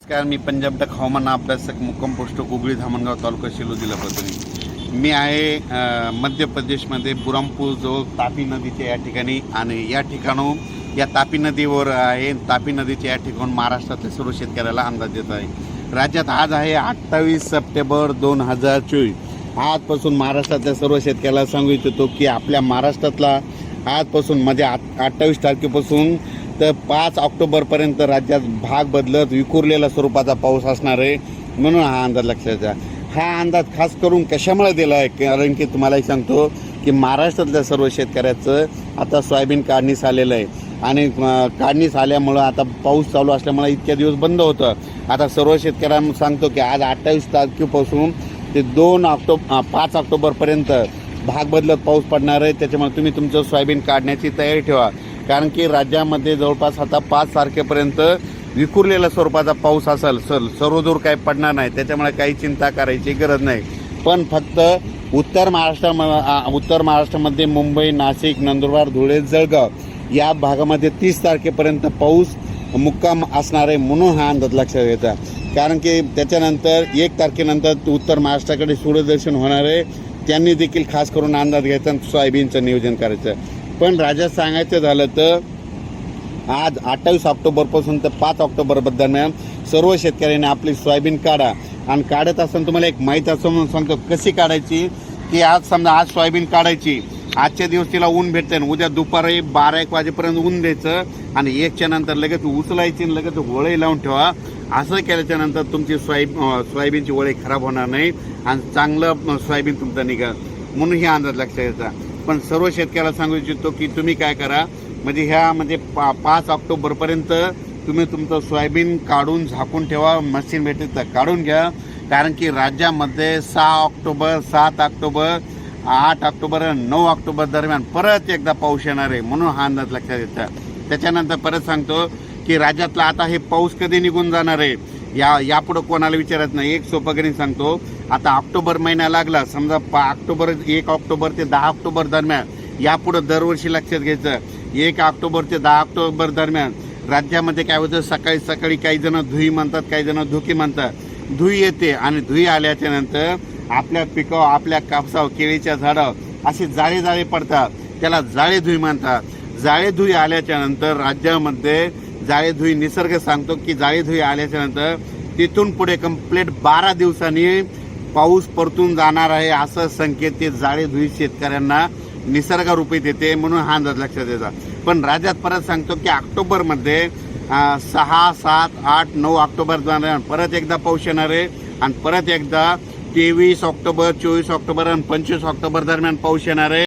नमस्कार, मी पंजाब टक हवामान अभ्यासक मुक्काम पोस्ट गुगळी धामणगाव तालुका शेलू जिल्हा परभणी। मी आहे मध्य प्रदेशमध्ये बुरहानपूर जवळ तापी नदीच्या या ठिकाणी आणि या ठिकाणून या तापी नदीवर आहे। तापी नदीच्या या ठिकाणून महाराष्ट्रातल्या सर्व शेतकऱ्याला अंदाज देत आहे। राज्यात आज आहे 28 सप्टेंबर 2024। आजपासून महाराष्ट्रातल्या सर्व शेतकऱ्याला सांगू इच्छितो की आपल्या महाराष्ट्रातला आजपासून म्हणजे 28 तारखेपासून तर 5 ऑक्टोबरपर्यंत राज्यात भाग बदलत विखुरलेल्या स्वरूपाचा पाऊस असणार आहे, म्हणून हा अंदाज लक्षात घ्या। हा अंदाज खास करून कशामुळे दिला आहे, कारण की तुम्हालाही सांगतो की महाराष्ट्रातल्या सर्व शेतकऱ्याचं आता सोयाबीन काढणीस आलेलं आहे आणि काढणीस आल्यामुळं आता पाऊस चालू असल्यामुळे इतक्या दिवस बंद होतं। आता सर्व शेतकऱ्यांना सांगतो की आज 28 तारखेपासून ते 5 ऑक्टोबरपर्यंत भाग बदलत पाऊस पडणार आहे। त्याच्यामुळे तुम्ही तुमचं सोयाबीन काढण्याची तयारी ठेवा, कारण की राज्यामध्ये जवळपास आता 5 तारखेपर्यंत विखुरलेल्या स्वरूपाचा पाऊस असेल। सर्वदूर काही पडणार नाही, त्याच्यामुळे काही चिंता करायची गरज नाही। पण फक्त उत्तर महाराष्ट्रामध्ये मुंबई, नाशिक, नंदुरबार, धुळे, जळगाव या भागामध्ये 30 तारखेपर्यंत पाऊस मुक्काम असणार आहे, म्हणून हा अंदाज लक्षात घ्यायचा। कारण की त्याच्यानंतर 1 तारखेनंतर उत्तर महाराष्ट्राकडे सूर्यदर्शन होणार आहे, त्यांनी देखील खास करून अंदाज घ्यायचा आणि सोयाबीनचं नियोजन करायचं। पण राज्यात सांगायचं झालं तर आज 28 ऑक्टोबरपासून तर 5 ऑक्टोबर दरम्यान सर्व शेतकऱ्यांनी आपली सोयाबीन काढा। आणि काढत असताना तुम्हाला एक माहीत असं म्हणून सांगतो कशी काढायची, की आज समजा आज सोयाबीन काढायची, आजच्या दिवस तिला ऊन भेटते, उद्या दुपारी 12-1 वाजेपर्यंत ऊन द्यायचं आणि 1च्या नंतर लगेच उचलायची आणि लगेच वळी लावून ठेवा। असं केल्याच्या नंतर तुमची सोयाबीनची वळी खराब होणार नाही आणि चांगलं सोयाबीन तुमचं निघेल, म्हणून हे अंदाज लक्षात घ्यायचा। पण सर्व शेतकऱ्याला सांगू इच्छितो की तुम्ही काय करा, म्हणजे 5 ऑक्टोबरपर्यंत तुम्ही तुमचं सोयाबीन काढून झाकून ठेवा, मशीन भेटते तर काढून घ्या। कारण की राज्यामध्ये 6 ऑक्टोबर, 7 ऑक्टोबर, 8 ऑक्टोबर, 9 ऑक्टोबर दरम्यान परत एकदा पाऊस येणार आहे, म्हणून हा अंदाज लक्षात घ्यायचा। त्याच्यानंतर परत सांगतो की राज्यातला आता हे पाऊस कधी निघून जाणार आहे यापुढं कोणाला विचारत नाही। एक सोपं करून सांगतो, आता ऑक्टोबर महिना लागला, समजा 1 ऑक्टोबर ते 10 ऑक्टोबर दरम्यान, यापुढं दरवर्षी लक्षात घ्यायचं 1 ऑक्टोबर ते 10 ऑक्टोबर दरम्यान राज्यामध्ये काय होतं, सकाळी सकाळी काही जण धुई म्हणतात, काही जण धुकी म्हणतात। धुई येते आणि धुई आल्याच्या नंतर आपल्या पिकावर, आपल्या कापसावर, केळीच्या झाडावर असे जाळे पडतात, त्याला जाळे धुई म्हणतात। जाळे धुई आल्याच्या नंतर राज्यामध्ये जाळे धुई निसर्ग सांगतो की जाळे धुई आल्याच्या नंतर तिथून पुढे कंप्लीट 12 दिवसांनी पाऊस परतून जाणार आहे, असं संकेत ते जाळे धुई शेतकऱ्यांना निसर्गरूपी देते, म्हणून हा अंदाज लक्षात द्यायचा। पण राज्यात परत सांगतो की ऑक्टोबरमध्ये 6, 7, 8, 9 ऑक्टोबर दरम्यान परत एकदा पाऊस येणार आहे आणि परत एकदा 23 ऑक्टोबर, 24 ऑक्टोबर आणि 25 ऑक्टोबर दरम्यान पाऊस येणार आहे।